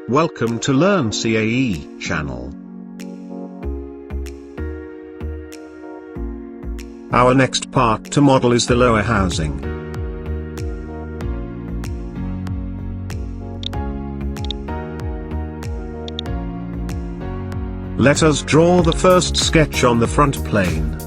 Welcome to Learn CAE channel. Our next part to model is the lower housing. Let us draw the first sketch on the front plane.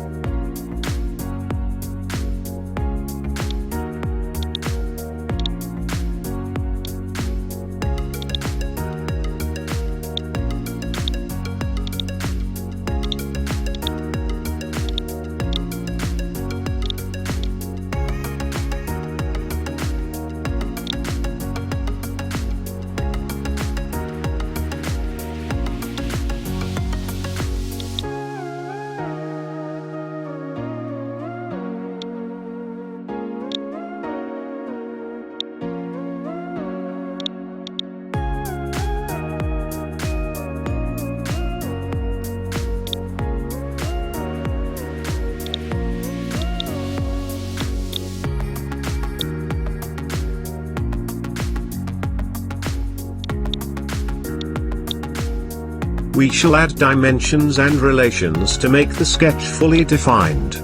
We shall add dimensions and relations to make the sketch fully defined.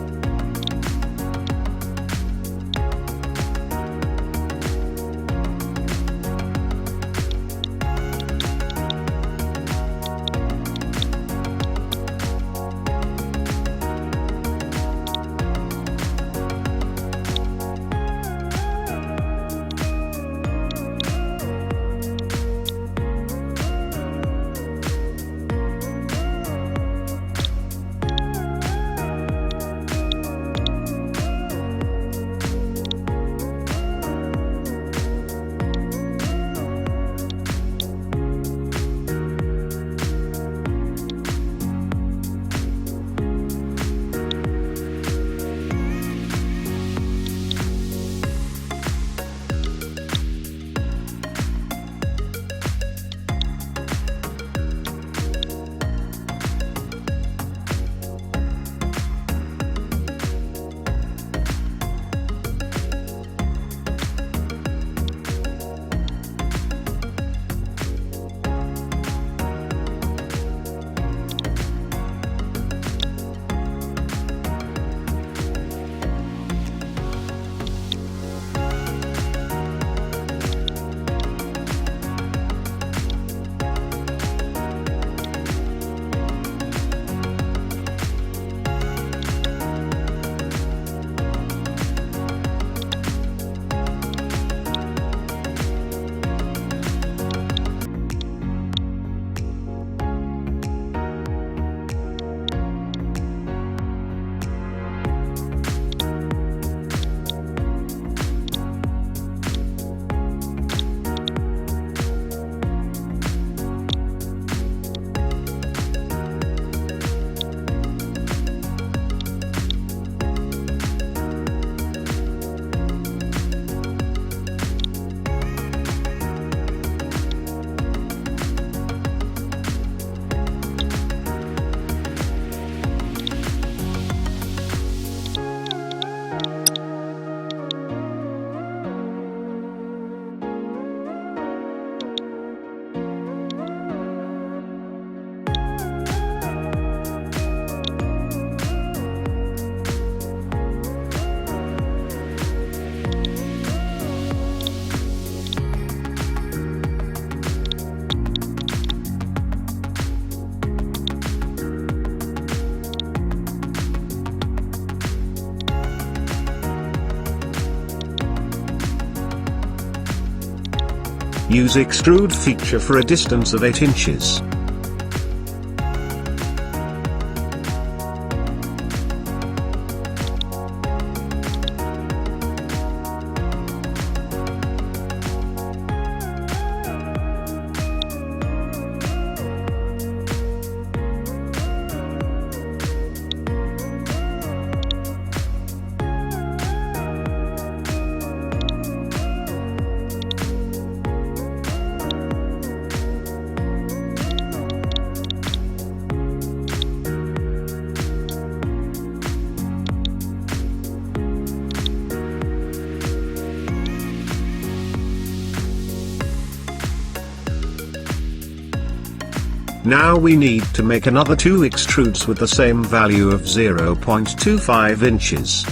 Use extrude feature for a distance of 8 inches. Now we need to make another 2 extrudes with the same value of 0.25 inches.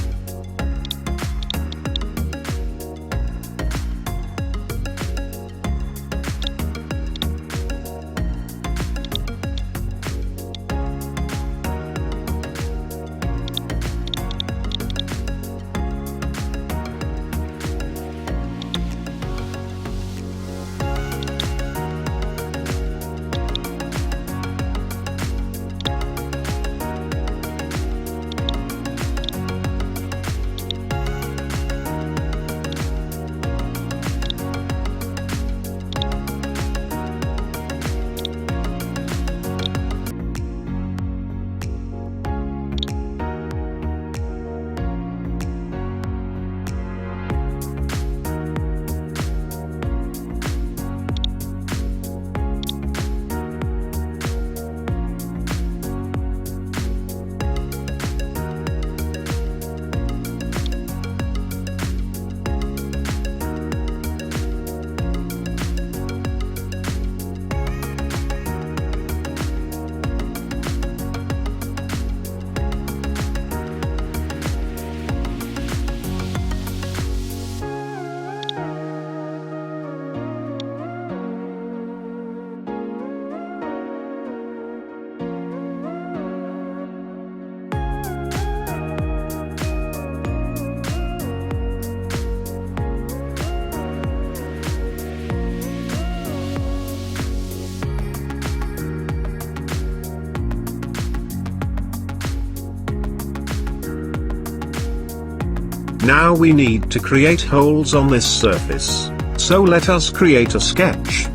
Now we need to create holes on this surface, so let us create a sketch.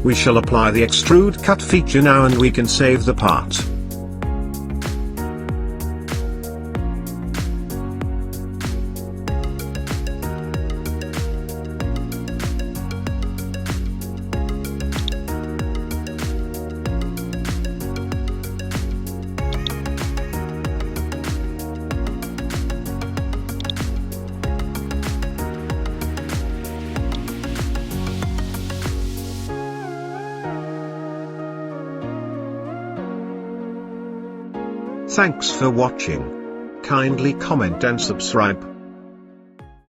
We shall apply the extrude cut feature now and we can save the part. Thanks for watching. Kindly comment and subscribe.